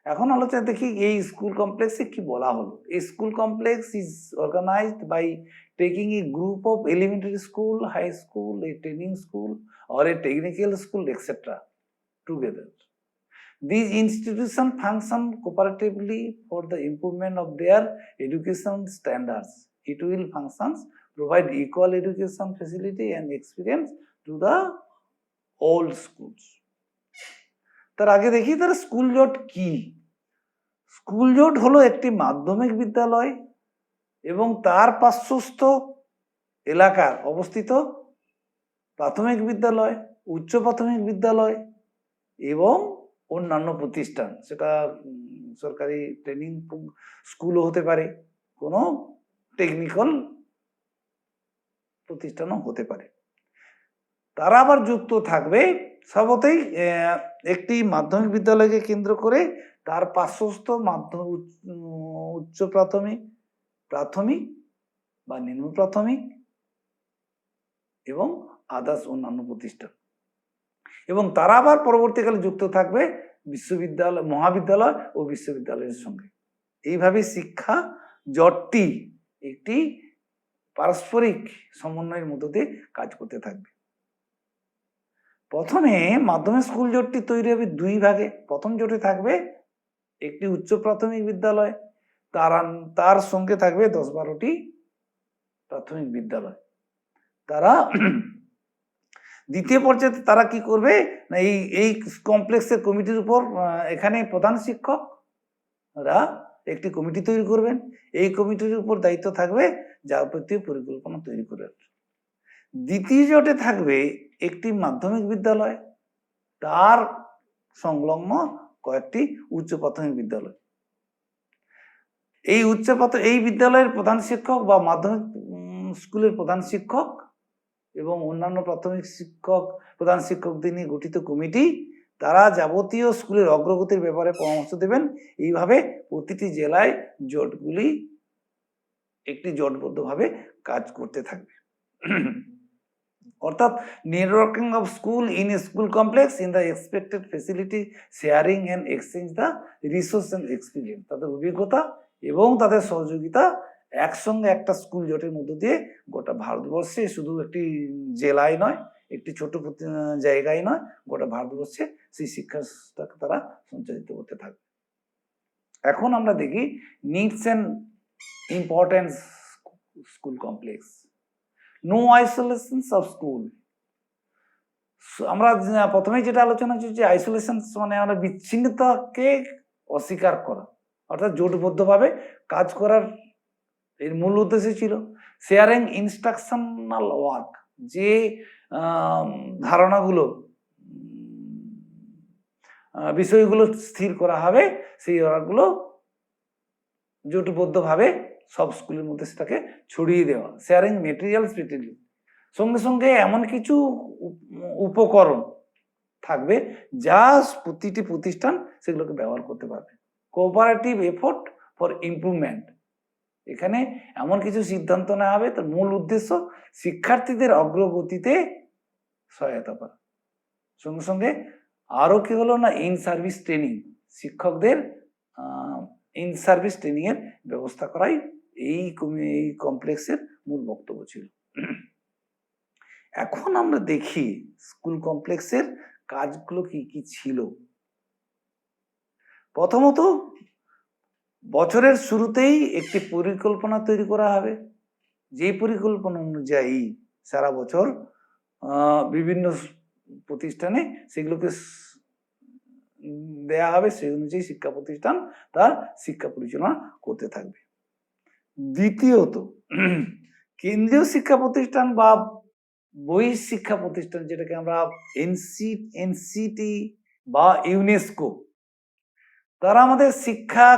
এখন আলোচনা দেখি এই স্কুল কমপ্লেক্সে কি বলা হলো। এই school complex is organized by taking a group of elementary school, high school, a training school or a technical school, etc. together. These institutions function cooperatively for the improvement of their education standards. It will functions provide equal education facility and experience to the all schools. তার আগে দেখি তার school জোট কি। School জোট হলো একটি মাধ্যমিক বিদ্যালয় এবং তার পার্শ্বস্থ এলাকার অবস্থিত প্রাথমিক বিদ্যালয়, উচ্চ প্রাথমিক বিদ্যালয় এবং অন্যান্য প্রতিষ্ঠান, সেটা সরকারি ট্রেনিং স্কুলও হতে পারে, কোনো টেকনিক্যাল প্রতিষ্ঠানও হতে পারে। তারা আবার যুক্ত থাকবে সবতেই একটি মাধ্যমিক বিদ্যালয়কে কেন্দ্র করে তার পার্শ্বস্থ উচ্চ প্রাথমিক, প্রাথমিক বা নিম্ন প্রাথমিক এবং আদার্স অন্যান্য প্রতিষ্ঠান, এবং তারা আবার পরবর্তীকালে যুক্ত থাকবে বিশ্ববিদ্যালয়, মহাবিদ্যালয় ও বিশ্ববিদ্যালয়ের সঙ্গে। এইভাবে শিক্ষা জোটটি একটি পারস্পরিক সমন্বয়ের মধ্য দিয়ে কাজ করতে থাকবে। প্রথমে মাধ্যমিক স্কুল জোটটি তৈরি হবে দুই ভাগে। প্রথম জোটে থাকবে একটি উচ্চ প্রাথমিক বিদ্যালয়, তার সঙ্গে থাকবে 10-12টি প্রাথমিক বিদ্যালয়। তারা দ্বিতীয় পর্যায়ে তারা কি করবে না, এই কমপ্লেক্সের কমিটির উপর এখানে প্রধান শিক্ষকরা একটি কমিটি তৈরি করবেন। এই কমিটির উপর দায়িত্ব থাকবে যাবতীয় পরিকল্পনা তৈরি করার। দ্বিতীয় জোটে থাকবে একটি মাধ্যমিক বিদ্যালয়, তার সংলগ্ন কয়েকটি উচ্চ প্রাথমিক বিদ্যালয়। এই বিদ্যালয়ের প্রধান শিক্ষক বা মাধ্যমিক স্কুলের প্রধান শিক্ষক এবং অন্যান্য প্রাথমিক প্রধান শিক্ষকদের নিয়ে গঠিত কমিটি, তারা যাবতীয় স্কুলের অগ্রগতির ব্যাপারে পরামর্শ দেবেন। এইভাবে প্রতিটি জেলায় জোটগুলি একটি জোটবদ্ধভাবে কাজ করতে থাকবে। অর্থাৎ networking of school in a school complex in the expected facility sharing and exchange the resource and experience. তাদের অভিজ্ঞতা এবং তাদের সহযোগিতা একসঙ্গে একটা স্কুল জোটের মধ্য দিয়ে গোটা ভারতবর্ষে, শুধু একটি জেলায় নয়, একটি ছোট জায়গায় নয়, গোটা ভারতবর্ষে সেই শিক্ষাটাকে তারা সঞ্চালিত করতে থাকবে। এখন আমরা দেখি needs and importance school complex. No isolation of school. আমরা প্রথমেই যেটা আলোচনা করছি, আইসোলেশন মানে আমরা বিচ্ছিন্নতাকে অস্বীকার করা, অর্থাৎ জোটবদ্ধভাবে কাজ করার এর মূল উদ্দেশ্য ছিল। শেয়ারিং ইনস্ট্রাকশনাল ওয়ার্ক, যে ধারণাগুলো, বিষয়গুলো স্থির করা হবে, সেই ওয়ার্কগুলো জোটবদ্ধভাবে সব স্কুলের মধ্যে সেটাকে ছড়িয়ে দেওয়া। শেয়ারিং মেটেরিয়ালস বিটুইন, সঙ্গে সঙ্গে এমন কিছু উপকরণ থাকবে যা প্রতিটি প্রতিষ্ঠান সেগুলোকে ব্যবহার করতে পারবে। কোঅপারেটিভ এফোর্ট ফর ইমপ্রুভমেন্ট, এখানে এমন কিছু সিদ্ধান্ত নেওয়া হবে, তার মূল উদ্দেশ্য শিক্ষার্থীদের অগ্রগতিতে সহায়তা করা। সঙ্গে সঙ্গে আরো কি হলো না, ইন সার্ভিস ট্রেনিং, শিক্ষকদের ইন সার্ভিস ট্রেনিং এর ব্যবস্থা করাই এই কমপ্লেক্সের মূল বক্তব্য ছিল। এখন আমরা দেখি স্কুল কমপ্লেক্সের কাজগুলো কি কি ছিল। প্রথমত, বছরের শুরুতেই একটি পরিকল্পনা তৈরি করা হবে, যে পরিকল্পনা অনুযায়ী সারা বছর বিভিন্ন প্রতিষ্ঠানে সেগুলোকে দেয়া হবে, সেই অনুযায়ী শিক্ষা প্রতিষ্ঠান তার শিক্ষা পরিচালনা করতে থাকবে। দ্বিতীয়ত, কেন্দ্রীয় শিক্ষা প্রতিষ্ঠান বা বহিঃশিক্ষা প্রতিষ্ঠান, যেটাকে আমরা এনসিটি বা ইউনেস্কো, তারা আমাদের শিক্ষা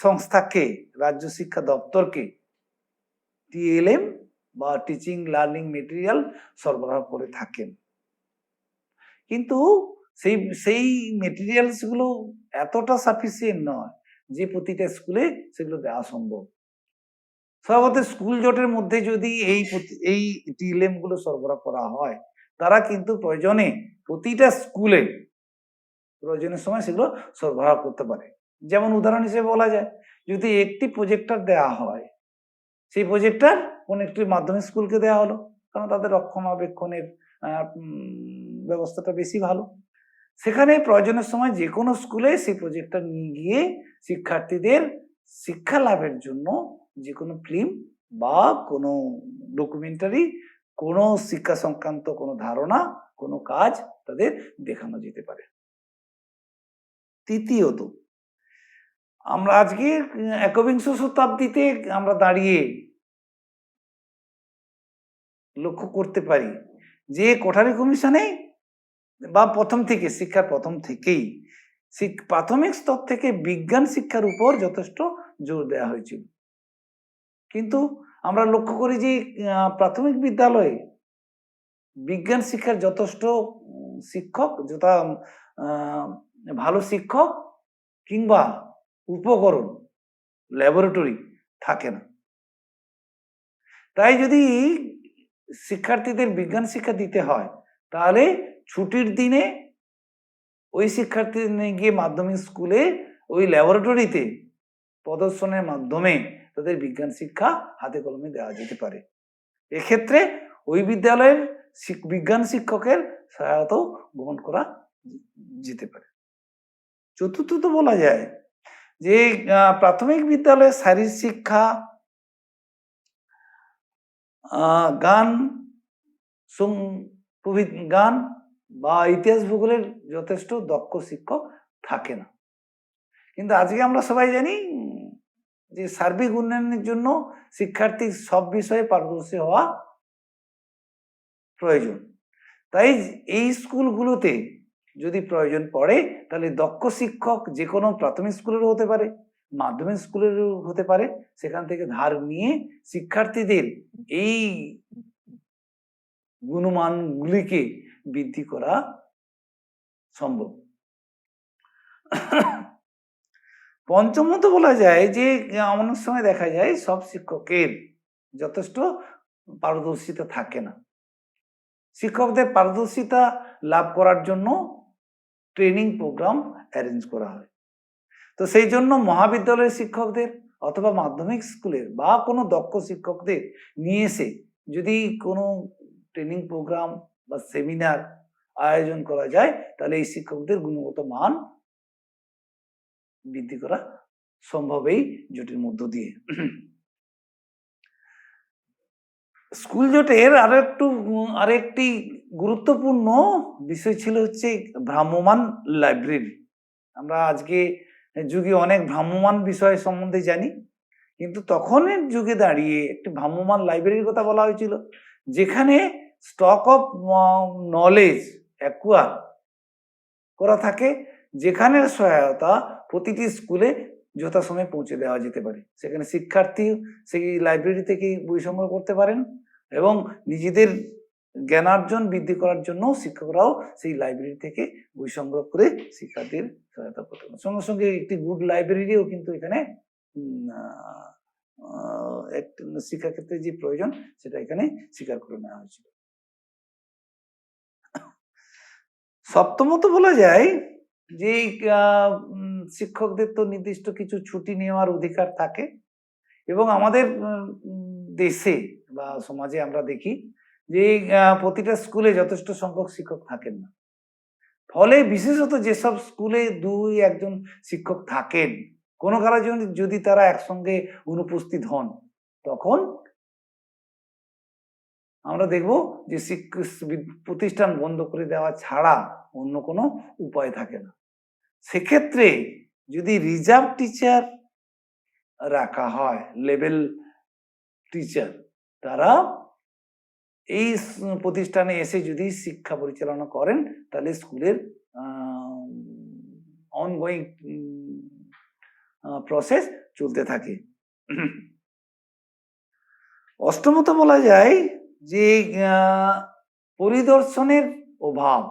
সংস্থাকে, রাজ্য শিক্ষা দপ্তরকে টিএলএম বা টিচিং লার্নিং মেটেরিয়াল সরবরাহ করে থাকেন। কিন্তু সেই মেটেরিয়ালস গুলো এতটা সাফিসিয়েন্ট নয় যে প্রতিটা স্কুলে সেগুলো দেওয়া সম্ভব। স্বভাবত স্কুল জোটের মধ্যে যদি এই টিএলএম গুলো সরবরাহ করা হয়, তারা কিন্তু প্রয়োজনে প্রতিটা স্কুলে প্রয়োজনের সময় সেগুলো সরবরাহ করতে পারে। যেমন উদাহরণ হিসেবে বলা যায়, যদি একটি প্রজেক্টর দেওয়া হয়, সেই প্রজেক্টর কোন একটি মাধ্যমিক স্কুলকে দেওয়া হলো, কারণ তাদের রক্ষণাবেক্ষণের ব্যবস্থাটা বেশি ভালো। সেখানে প্রয়োজনের সময় যে কোনো স্কুলে সেই প্রজেক্টর নিয়ে গিয়ে শিক্ষার্থীদের শিক্ষা লাভের জন্য যে কোনো ফিল্ম বা কোনো ডকুমেন্টারি, কোনো শিক্ষা সংক্রান্ত কোনো ধারণা, কোনো কাজ তাদের দেখানো যেতে পারে। তৃতীয়ত, আমরা আজকে একবিংশ শতাব্দীতে আমরা দাঁড়িয়ে লক্ষ্য করতে পারি যে কোঠারি কমিশনে বা শিক্ষার প্রথম থেকেই প্রাথমিক স্তর থেকে বিজ্ঞান শিক্ষার উপর যথেষ্ট জোর দেওয়া হয়েছিল। কিন্তু আমরা লক্ষ্য করি যে প্রাথমিক বিদ্যালয়ে বিজ্ঞান শিক্ষার যথেষ্ট শিক্ষক, যথা ভালো শিক্ষক কিংবা উপকরণ, ল্যাবরেটরি থাকে না। তাই যদি শিক্ষার্থীদের বিজ্ঞান শিক্ষা দিতে হয়, তাহলে ছুটির দিনে ওই শিক্ষার্থী গিয়ে মাধ্যমিক স্কুলে ওই ল্যাবরেটরিতে প্রদর্শনের মাধ্যমে তাদের বিজ্ঞান শিক্ষা হাতে কলমে দেওয়া যেতে পারে। এক্ষেত্রে ওই বিদ্যালয়ের বিজ্ঞান শিক্ষকের সহায়তাও গ্রহণ করা যেতে পারে। চতুর্থত বলা যায় যে প্রাথমিক বিদ্যালয়ে শারীরিক শিক্ষা, গান গান বা ইতিহাস ভূগোলের যথেষ্ট দক্ষ শিক্ষক থাকে না। কিন্তু আজকে আমরা সবাই জানি যে সার্বিক উন্নয়নের জন্য শিক্ষার্থী সব বিষয়ে পারদর্শী হওয়া প্রয়োজন। তাই এই স্কুলগুলোতে যদি প্রয়োজন পড়ে, তাহলে দক্ষ শিক্ষক যে কোনো প্রাথমিক স্কুলেরও হতে পারে, মাধ্যমিক স্কুলেরও হতে পারে, সেখান থেকে ধার নিয়ে শিক্ষার্থীদের এই গুণমানগুলিকে বৃদ্ধি করা সম্ভব। পঞ্চমত বলা যায় যে অনেক সময় দেখা যায় সব শিক্ষকের যথেষ্ট পারদর্শিতা থাকে না। শিক্ষকদের পারদর্শিতা লাভ করার জন্য ট্রেনিং প্রোগ্রাম অ্যারেঞ্জ করা হয়। তো সেই জন্য মহাবিদ্যালয়ের শিক্ষকদের অথবা মাধ্যমিক স্কুলের বা কোনো দক্ষ শিক্ষকদের নিয়ে এসে যদি কোনো ট্রেনিং প্রোগ্রাম বা সেমিনার আয়োজন করা যায়, তাহলে এই শিক্ষকদের গুণগত মান বৃদ্ধি করা সম্ভব এই জোটের মধ্য দিয়ে। স্কুল জোটের আরেকটি গুরুত্বপূর্ণ বিষয় ছিল হচ্ছে ভ্রাম্যমান লাইব্রেরি। আমরা আজকে যুগে অনেক ভ্রাম্যমান বিষয় সম্বন্ধে জানি, কিন্তু তখনের যুগে দাঁড়িয়ে একটি ভ্রাম্যমান লাইব্রেরির কথা বলা হয়েছিল, যেখানে স্টক অফ নলেজ অ্যাকুয়ার করা থাকে, যেখানে সহায়তা প্রতিটি স্কুলে যথাসময়ে পৌঁছে দেওয়া যেতে পারে। সেখানে শিক্ষার্থী সেই লাইব্রেরি থেকে বই সংগ্রহ করতে পারেন এবং নিজেদের জ্ঞানার্জন বৃদ্ধি করার জন্য শিক্ষকরাও সেই লাইব্রেরি থেকে বই সংগ্রহ করে শিক্ষার্থীর সহায়তা করতে পারেন। সঙ্গে সঙ্গে একটি গুড লাইব্রেরিও কিন্তু এখানে শিক্ষাক্ষেত্রে যে প্রয়োজন সেটা এখানে স্বীকার করে নেওয়া হয়েছিল। সপ্তমত বলা যায় যে শিক্ষকদের তো নির্দিষ্ট কিছু ছুটি নেওয়ার অধিকার থাকে, এবং আমাদের দেশে বা সমাজে আমরা দেখি যে প্রতিটা স্কুলে যথেষ্ট সংখ্যক শিক্ষক থাকেন না। ফলে বিশেষত যেসব স্কুলে 2-1 শিক্ষক থাকেন, কোনো কারণে যদি তারা একসঙ্গে অনুপস্থিত হন, তখন আমরা দেখব যে প্রতিষ্ঠান বন্ধ করে দেওয়া ছাড়া অন্য কোনো উপায় থাকে না। সেক্ষেত্রে যদি রিজার্ভ টিচার রাখা হয়, লেভেল টিচার, তারা এই প্রতিষ্ঠানে এসে যদি শিক্ষা পরিচালনা করেন, তাহলে স্কুলের অনগোয়িং প্রসেস চলতে থাকে। অষ্টমত বলা যায় যে পরিদর্শনের অভাব।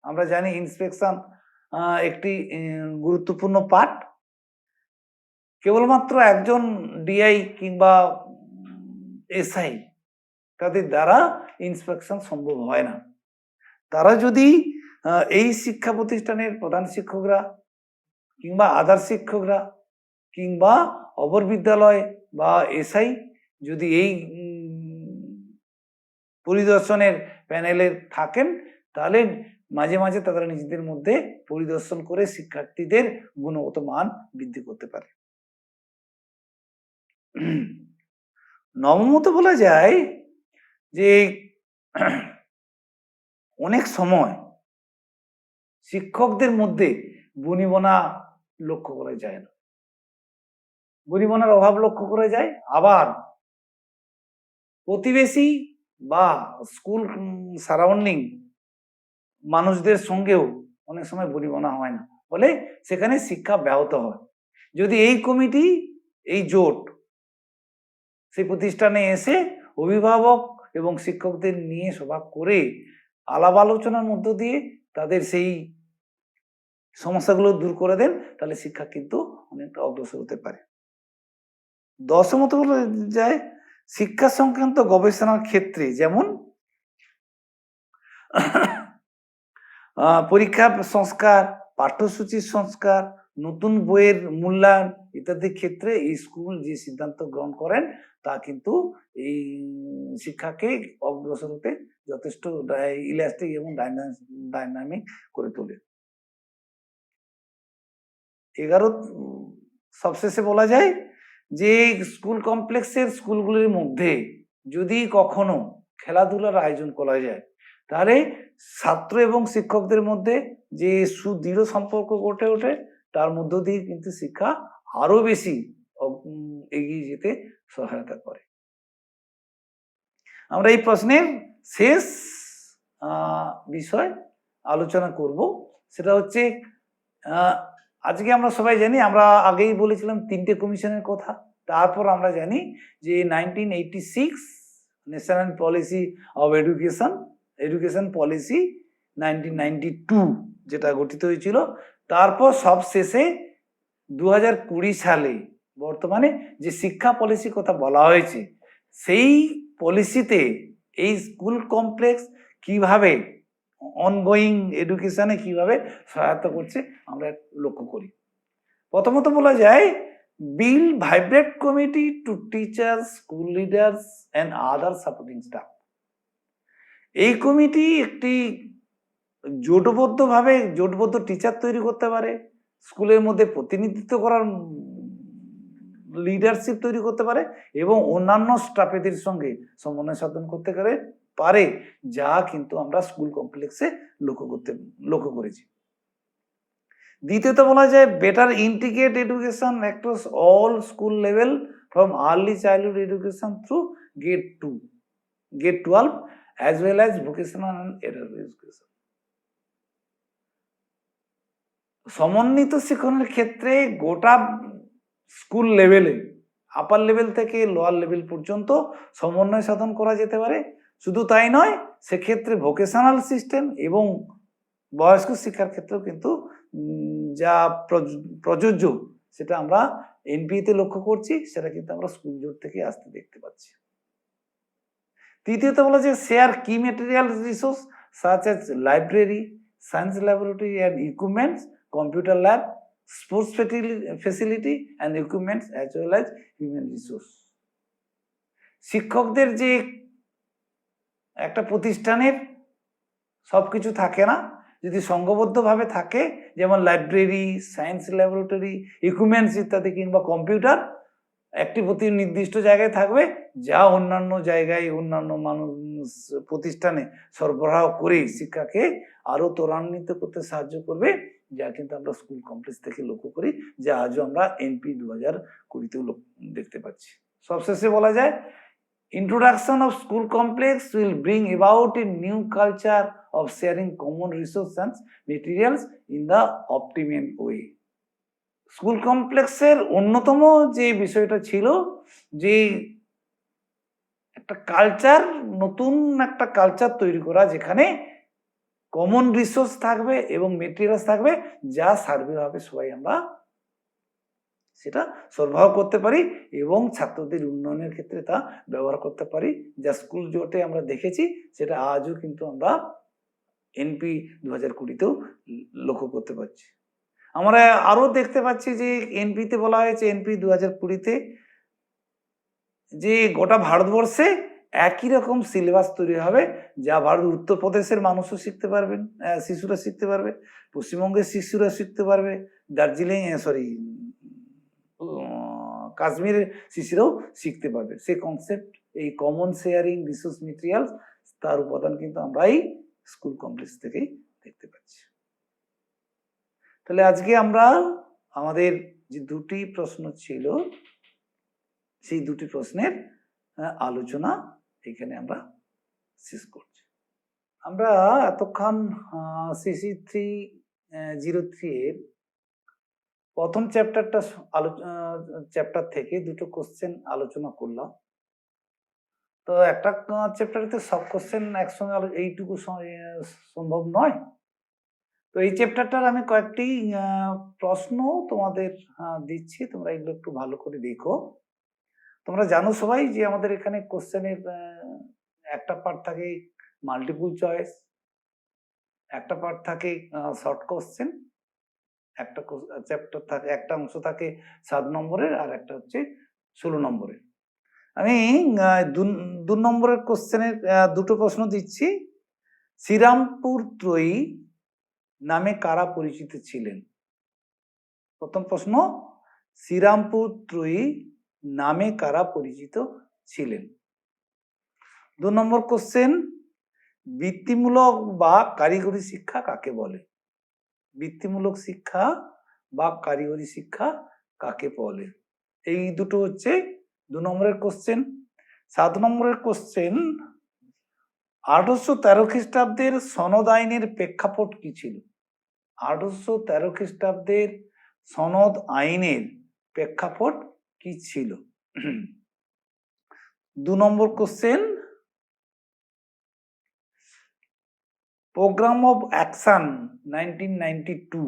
আমরা জানি ইন্সপেকশন একটি গুরুত্বপূর্ণ পার্ট। কেবলমাত্র একজন ডিআই কিংবা এসআই তাদের দ্বারা ইন্সপেকশন সম্ভব হয় না। তারা যদি এই শিক্ষা প্রতিষ্ঠানের প্রধান শিক্ষকরা কিংবা আধার শিক্ষকরা কিংবা অপর বিদ্যালয় বা এসআই যদি এই পরিদর্শনের প্যানেলে থাকেন, তাহলে মাঝে মাঝে তারা নিজেদের মধ্যে পরিদর্শন করে শিক্ষার্থীদের গুণগত মান বৃদ্ধি করতে পারে। নবমত বলা যায় যে অনেক সময় শিক্ষকদের মধ্যে বনিবনা লক্ষ্য করা যায় না, বনিবনার অভাব লক্ষ্য করা যায়। আবার প্রতিবেশী বা স্কুল সারাউন্ডিং মানুষদের সঙ্গেও অনেক সময় বনিবনা হয় না, ফলে সেখানে শিক্ষা ব্যাহত হয়। যদি এই কমিটি, এই জোট সেই প্রতিষ্ঠানে এসে অভিভাবক এবং শিক্ষকদের নিয়ে সভা করে আলাপ আলোচনার মধ্য দিয়ে তাদের সেই সমস্যাগুলো দূর করে দেন, তাহলে শিক্ষা কিন্তু অনেকটা অগ্রসর হতে পারে। দশমত বলা যায় শিক্ষা সংক্রান্ত গবেষণার ক্ষেত্রে, যেমন পরীক্ষার সংস্কার, পাঠ্যসূচির সংস্কার, নতুন বইয়ের মূল্যায়ন ইত্যাদি ক্ষেত্রে এই স্কুল যে সিদ্ধান্ত গ্রহণ করেন তা কিন্তু এই শিক্ষাকে অগ্রসর হতে যথেষ্ট ইলাস্টিক এবং ডাইনামিক করে তোলে। 11 সবশেষে বলা যায় যে স্কুল কমপ্লেক্সের স্কুলগুলির মধ্যে যদি কখনো খেলাধুলার আয়োজন করা যায়, তাহলে ছাত্র এবং শিক্ষকদের মধ্যে যে সুদৃঢ় সম্পর্ক গড়ে ওঠে, তার মধ্য দিয়ে কিন্তু শিক্ষা আরো বেশি এগিয়ে যেতে সহায়তা করে। আমরা এই প্রশ্নের শেষ বিষয় আলোচনা করব, সেটা হচ্ছে আজকে আমরা সবাই জানি, আমরা আগেই বলেছিলাম 3টে কমিশনের কথা। তারপর আমরা জানি যে 1986 national policy of education policy 1992 যেটা গঠিত হয়েছিল। তারপর সব শেষে 2020 সালে বর্তমানে যে শিক্ষা পলিসি কথা বলা হয়েছে, সেই পলিসিতে এই স্কুল কমপ্লেক্স কিভাবে অনগোয়িং এডুকেশনে কিভাবে সহায়তা করছে আমরা লক্ষ্য করি। প্রথমত বলা যায় build vibrant committee to teachers, school leaders and other supporting staff. এই কমিটি একটি জোটবদ্ধ টিচার তৈরি করতে পারে, স্কুলের মধ্যে প্রতিনিধিত্ব করার লিডারশিপ তৈরি করতে পারে এবং অন্যান্য স্টাফেদের সঙ্গে সমন্বয় সাধন করতে পারে, যা কিন্তু আমরা স্কুল কমপ্লেক্সে লক্ষ্য করেছি। দ্বিতীয়ত বলা যায় better integrate education across all school level from early childhood education through grade 12 as well as vocational and adult education। সমন্বিত শিক্ষণের ক্ষেত্রে গোটা স্কুল লেভেলে, আপার লেভেল থেকে লোয়ার লেভেল পর্যন্ত সমন্বয় সাধন করা যেতে পারে। শুধু তাই নয়, সেক্ষেত্রে ভোকেশনাল সিস্টেম এবং বয়স্ক শিক্ষার ক্ষেত্রেও কিন্তু যা প্রযোজ্য সেটা আমরা এনপিতে লক্ষ্য করছি, সেটা কিন্তু আমরা স্কুল জোট থেকে আসতে দেখতে পাচ্ছি। তৃতীয়ত বলা যে শেয়ার কি material resource such as library, science laboratory and equipments, computer lab, sports facility and equipments as well as human resource. শিক্ষকদের যে একটা প্রতিষ্ঠানের সবকিছু থাকে না, যদি সংঘবদ্ধভাবে থাকে, যেমন লাইব্রেরি, সায়েন্স ল্যাবরেটরি, ইকুইপমেন্টস ইত্যাদি, কিংবা কম্পিউটার, একটি প্রতি নির্দিষ্ট জায়গায় থাকবে, যা অন্যান্য জায়গায় অন্যান্য মানুষ প্রতিষ্ঠানে সরবরাহ করে শিক্ষাকে আরো ত্বরান্বিত করতে সাহায্য করবে, যা কিন্তু আমরা স্কুল কমপ্লেক্স থেকে লক্ষ্য করি, যা আজও আমরা এনপি 2020-তেও দেখতে পাচ্ছি। সবশেষে বলা যায়, introduction of school complex will bring about a new culture of sharing common resources and materials in the optimum way. School কমপ্লেক্সের অন্যতম যে বিষয়টা ছিল, যে একটা কালচার, নতুন একটা কালচার তৈরি করা, যেখানে কমন রিসোর্স থাকবে এবং মেটেরিয়ালস থাকবে, যা সার্বিকভাবে সবাই আমরা সেটা সরবরাহ করতে পারি এবং ছাত্রদের উন্নয়নের ক্ষেত্রে তা ব্যবহার করতে পারি, যা স্কুল জোটে আমরা দেখেছি, সেটা আজও কিন্তু আমরা এনপি 2020-তেও লক্ষ্য করতে পারছি। আমরা আরো দেখতে পাচ্ছি যে এনপিতে বলা হয়েছে, এনপি 2020-তে, যে গোটা ভারতবর্ষে একই রকম সিলেবাস তৈরি হবে, যা উত্তরপ্রদেশের মানুষও শিখতে পারবেন, শিশুরা শিখতে পারবে, পশ্চিমবঙ্গের শিশুরা শিখতে পারবে, দার্জিলিং কাশ্মীরের শিশুরাও শিখতে পারবে। সেই কনসেপ্ট, এই কমন শেয়ারিং রিসোর্স মেটেরিয়ালস, তার উপাদান কিন্তু আমরা এই স্কুল কমপ্লেক্স থেকেই দেখতে পাচ্ছি। তাহলে আজকে আমরা আমাদের যে দুটি প্রশ্ন ছিল, সেই দুটি প্রশ্নের আলোচনা এখানে আমরা শেষ করছি। আমরা এতক্ষণ সিসি 303 এর প্রথম চ্যাপ্টার থেকে দুটো কোশ্চেন আলোচনা করলাম। তো একটা চ্যাপ্টারে সব কোশ্চেন একসঙ্গে এইটুকু সম্ভব নয়। তো এই চ্যাপ্টারটার আমি কয়েকটি প্রশ্ন তোমাদের দিচ্ছি, তোমরা এগুলো একটু ভালো করে দেখো। তোমরা জানো সবাই যে আমাদের এখানে কোশ্চেনের একটা পার্ট থাকে মাল্টিপল চয়েস, একটা পার্ট থাকে শর্ট কোশ্চেন, একটা চ্যাপ্টার থাকে, একটা অংশ থাকে 7 নম্বরের, আর একটা হচ্ছে 16 নম্বরের। আমি 2 নম্বরের কোশ্চেনের দুটো প্রশ্ন দিচ্ছি। শ্রীরামপুর ত্রয়ী নামে কারা পরিচিত ছিলেন? প্রথম প্রশ্ন, শ্রীরামপুর ত্রয়ী নামে কারা পরিচিত ছিলেন? 2 নম্বর কোশ্চেন, বৃত্তিমূলক বা কারিগরি শিক্ষা কাকে বলে? বৃত্তিমূলক শিক্ষা বা কারিগরি শিক্ষা কাকে বলে? এই দুটো হচ্ছে 2 নম্বরের কোশ্চেন। 7 নম্বরের কোশ্চেন, 1813 খ্রিস্টাব্দের সনদ আইনের প্রেক্ষাপট কি ছিল? 1813 খ্রিস্টাব্দের সনদ আইনের প্রেক্ষাপট কি ছিল? 2 নম্বর কোশ্চেন, প্রোগ্রাম অফ অ্যাকশন 1992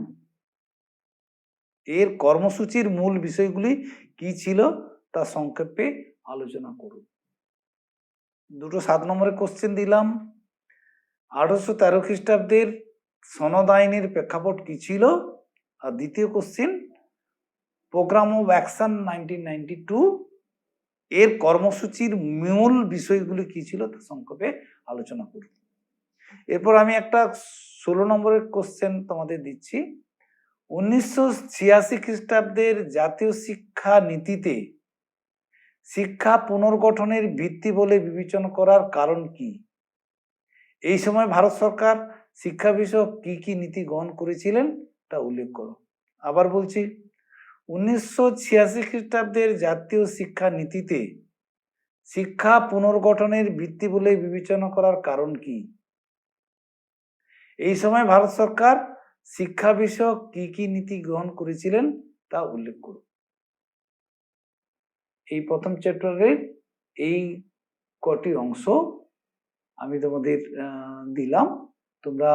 এর কর্মসূচির মূল বিষয়গুলি কি ছিল তা সংক্ষেপে আলোচনা করুন। দুটো 7 নম্বরের কোশ্চেন দিলাম। 1813 খ্রিস্টাব্দের সনদ আইনের প্রেক্ষাপট কি ছিল, আর দ্বিতীয় কোশ্চেন, প্রোগ্রাম অফ অ্যাকশন 1992 এর কর্মসূচির মূল বিষয়গুলি কি ছিল তা সংক্ষেপে আলোচনা করুন। এরপর আমি একটা 16 নম্বরের কোশ্চেন তোমাদের দিচ্ছি। 1986 খ্রিস্টাব্দের জাতীয় শিক্ষা নীতিতে শিক্ষা পুনর্গঠনের ভিত্তি বলে বিবেচনা করার কারণ কি? এই সময় ভারত সরকার শিক্ষা বিষয়ক কি কি নীতি গ্রহণ করেছিলেন তা উল্লেখ করো। আবার বলছি, 1986 খ্রিস্টাব্দের জাতীয় শিক্ষা নীতিতে শিক্ষা পুনর্গঠনের ভিত্তি বলে বিবেচনা করার কারণ কি? এই সময় ভারত সরকার শিক্ষা বিষয়ক কি কি নীতি গ্রহণ করেছিলেন তা উল্লেখ করো। এই প্রথম চ্যাপ্টারের এই কটি অংশ আমি তোমাদের দিলাম। তোমরা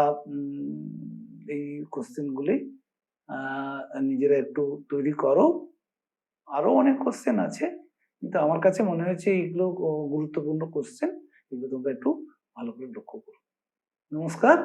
এই কোশ্চেনগুলি নিজেরা একটু তৈরি করো। আরো অনেক কোশ্চেন আছে, কিন্তু আমার কাছে মনে হয়েছে এইগুলো গুরুত্বপূর্ণ কোশ্চেন, এগুলো তোমরা একটু ভালো করে লক্ষ্য করো। নমস্কার।